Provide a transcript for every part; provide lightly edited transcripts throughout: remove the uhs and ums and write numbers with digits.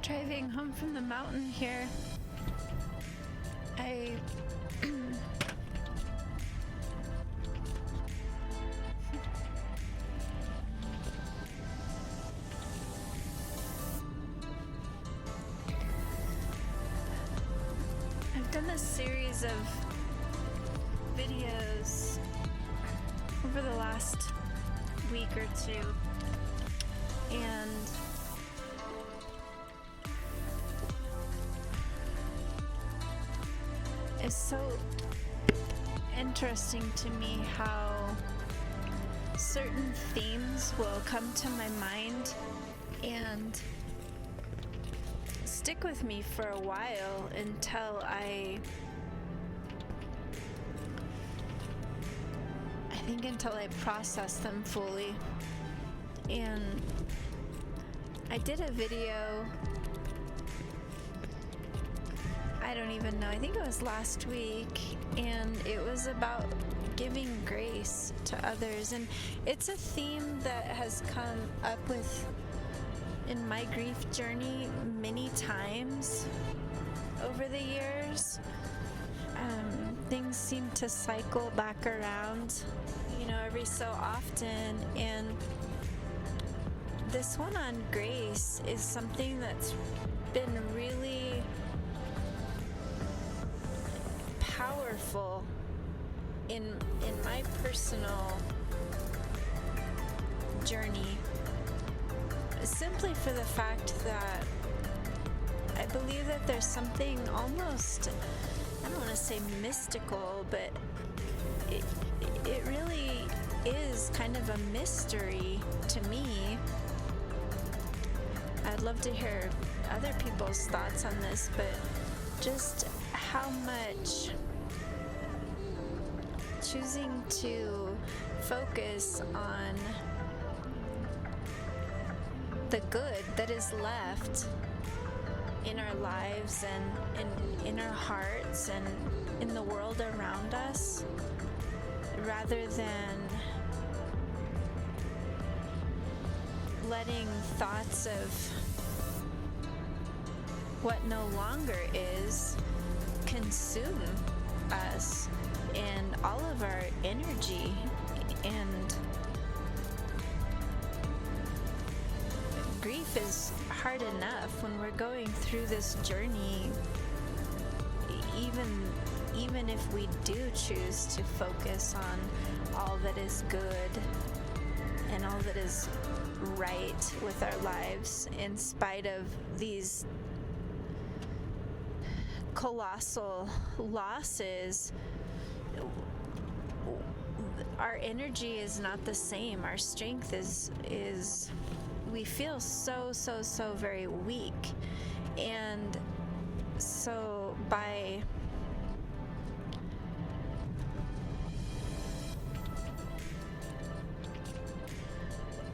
Driving home from the mountain here, I've done a series of videos over the last week or two, and it's so interesting to me how certain themes will come to my mind and stick with me for a while until I think until I process them fully. And I did a video, I don't even know, I think it was last week, and it was about giving grace to others. And it's a theme that has come up in my grief journey many times over the years. Things seem to cycle back around, every so often, and this one on grace is something that's been really powerful in my personal journey, simply for the fact that I believe that there's something almost, I don't want to say mystical, but it really is kind of a mystery to me. I'd love to hear other people's thoughts on this, but just how much choosing to focus on the good that is left in our lives and in our hearts and in the world around us, rather than letting thoughts of what no longer is consume us and all of our energy. And grief is hard enough when we're going through this journey, even if we do choose to focus on all that is good and all that is right with our lives, in spite of these colossal losses. Our energy is not the same. Our strength is we feel so very weak. And so by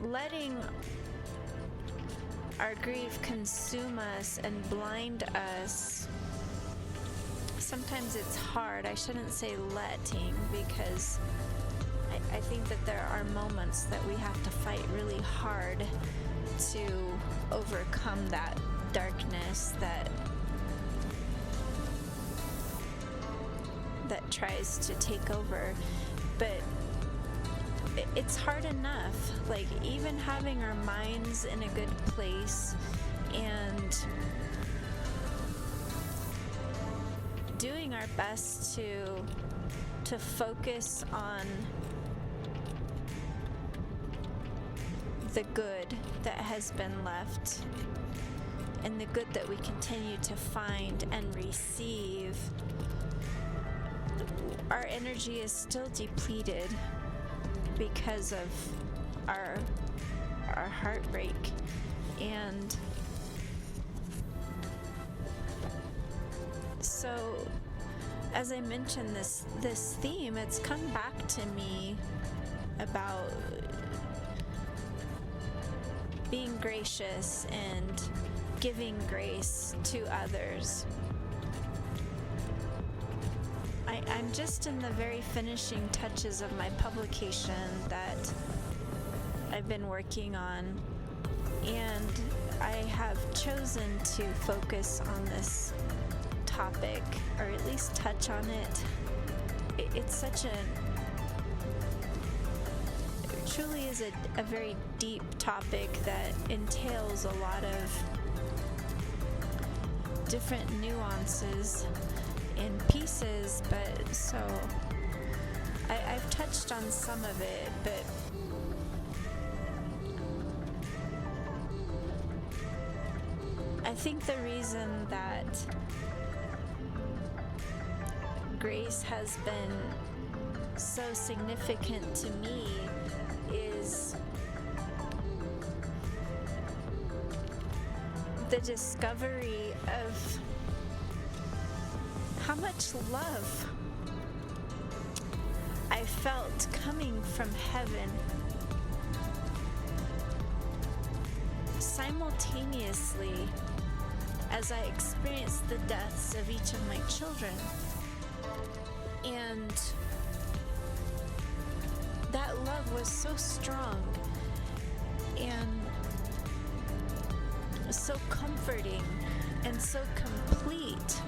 letting our grief consume us and blind us, sometimes it's hard. I shouldn't say letting, because I think that there are moments that we have to fight really hard to overcome that darkness that tries to take over. But it's hard enough, like even having our minds in a good place and doing our best to focus on the good that has been left and the good that we continue to find and receive. Our energy is still depleted because of our heartbreak. And so, as I mentioned, this theme, it's come back to me about being gracious and giving grace to others. I'm just in the very finishing touches of my publication that I've been working on, And I have chosen to focus on this topic, or at least touch on it. It's such it truly is a very deep topic that entails a lot of different nuances and pieces, but so I've touched on some of it, but I think the reason that grace has been so significant to me is the discovery of how much love I felt coming from heaven simultaneously as I experienced the deaths of each of my children. And that love was so strong and so comforting and so complete.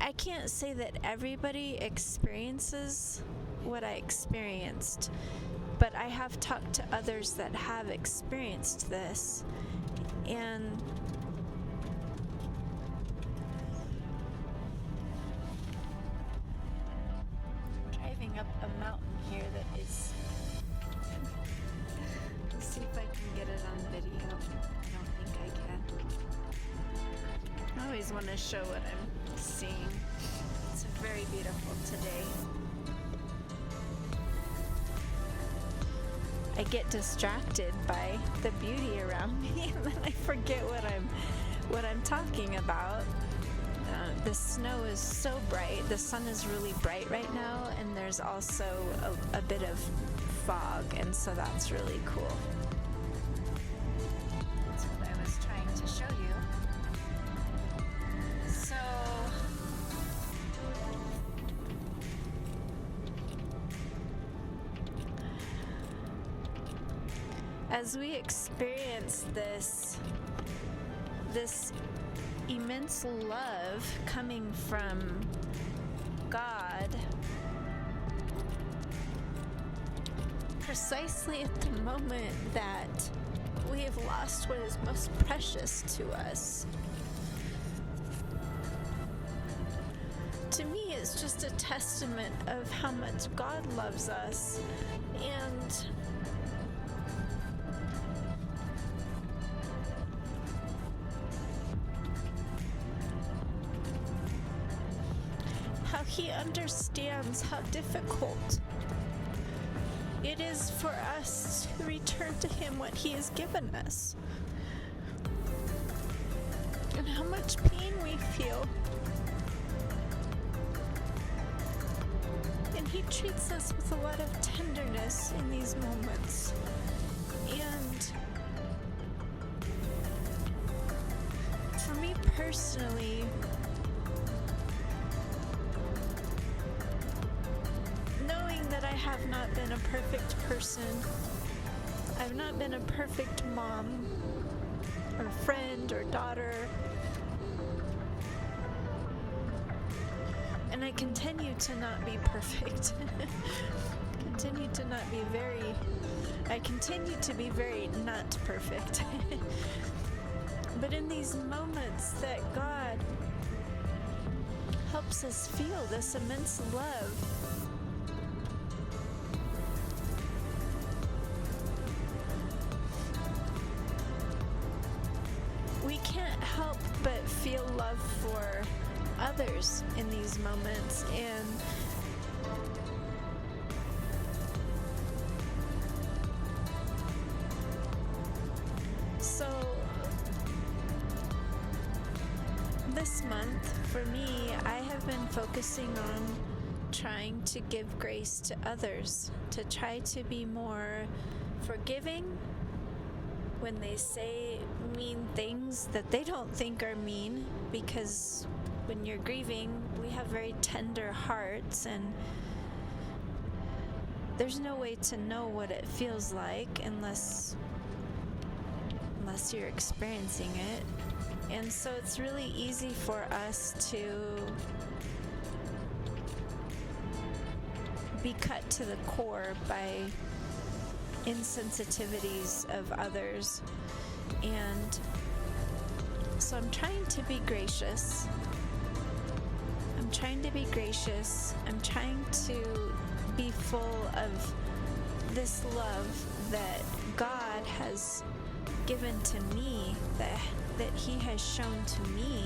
I can't say that everybody experiences what I experienced, but I have talked to others that have experienced this, and driving up a mountain here that is let's see if I can get it on video. I don't think I can. I always want to show what I'm seeing. It's very beautiful today. I get distracted by the beauty around me, and then I forget what I'm talking about. The snow is so bright. The sun is really bright right now, and there's also a bit of fog, and so that's really cool. That's what I was trying to show you. So as we experience this immense love coming from God, precisely at the moment that we have lost what is most precious to us, to me it's just a testament of how much God loves us, and how He understands how difficult it is for us to return to Him what He has given us, and how much pain we feel. And He treats us with a lot of tenderness in these moments. And for me personally, that I have not been a perfect person, I've not been a perfect mom or friend or daughter, and I continue to not be perfect. I continue to be very not perfect. But in these moments that God helps us feel this immense love, we can't help but feel love for others in these moments. And so this month for me, I have been focusing on trying to give grace to others, to try to be more forgiving when they say mean things that they don't think are mean, because when you're grieving, we have very tender hearts, and there's no way to know what it feels like unless you're experiencing it. And so it's really easy for us to be cut to the core by insensitivities of others. And so I'm trying to be gracious. I'm trying to be full of this love that God has given to me, that He has shown to me,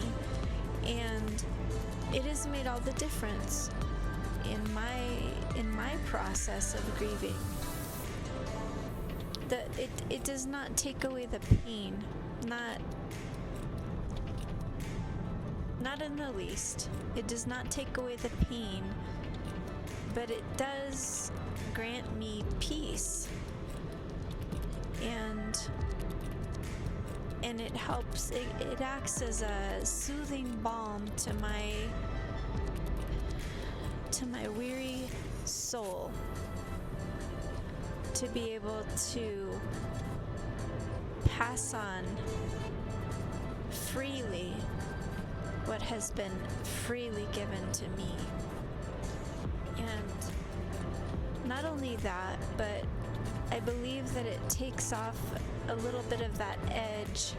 and it has made all the difference in my process of grieving. It does not take away the pain, not in the least. It does not take away the pain, but it does grant me peace, and it helps. It acts as a soothing balm to my weary soul, to be able to pass on freely what has been freely given to me. And not only that, but I believe that it takes off a little bit of that edge,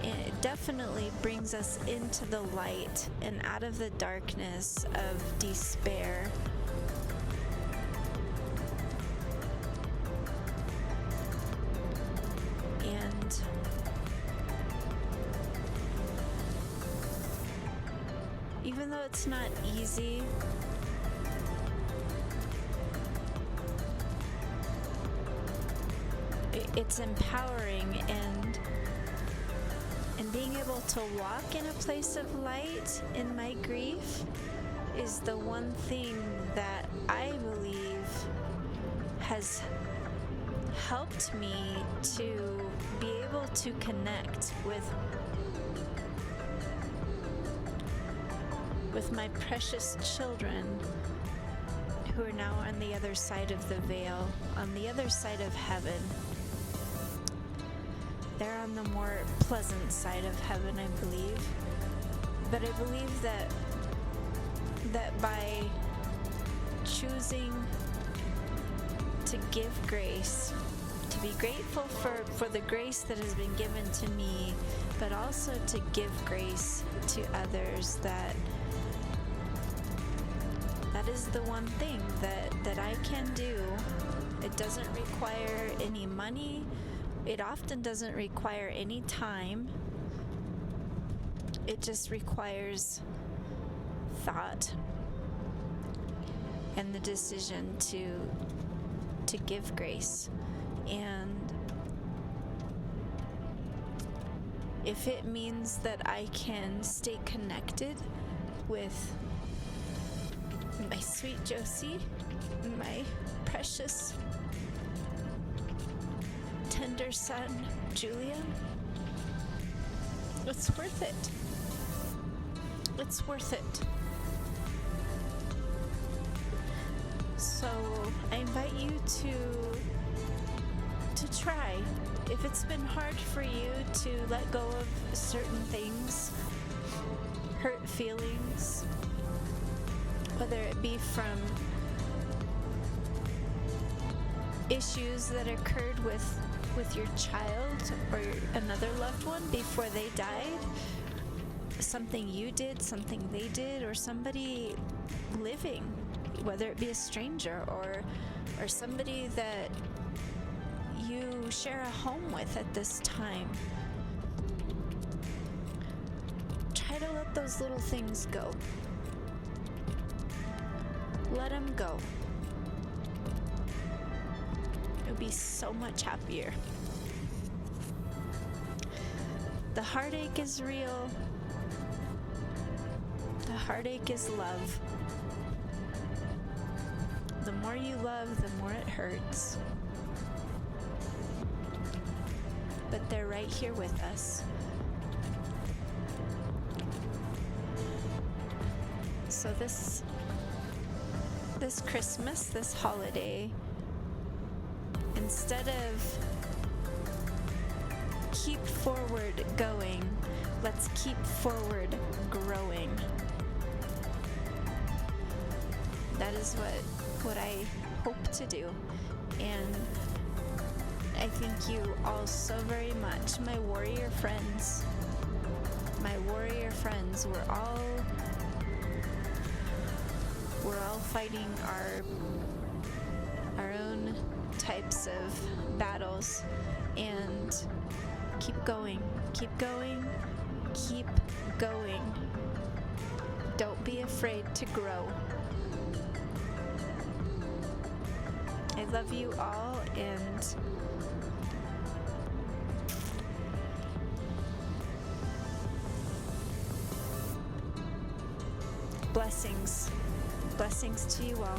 and it definitely brings us into the light and out of the darkness of despair. And even though it's not easy, it's empowering, and being able to walk in a place of light in my grief is the one thing that I believe has helped me to be able to connect with my precious children who are now on the other side of the veil, on the other side of heaven. They're on the more pleasant side of heaven, I believe. But I believe that by choosing to give grace, to be grateful for the grace that has been given to me, but also to give grace to others, that is the one thing that I can do. It doesn't require any money. It often doesn't require any time. It just requires thought and the decision to give grace. And if it means that I can stay connected with my sweet Josie, my precious tender son, Julia, it's worth it. It's worth it. So I invite you to try. If it's been hard for you to let go of certain things, hurt feelings, whether it be from issues that occurred with your child or another loved one before they died, something you did, something they did, or somebody living, whether it be a stranger or somebody that you share a home with at this time. Try to let those little things go. Let them go. You'll be so much happier. The heartache is real. The heartache is love. The more you love, the more it hurts. But they're right here with us. So this this Christmas, this holiday, instead of keep forward going, let's keep forward growing. That is what I hope to do. And I thank you all so very much, my warrior friends. My warrior friends, we're all fighting our own types of battles, and keep going, keep going, keep going. Don't be afraid to grow. I love you all, and blessings. Blessings to you all.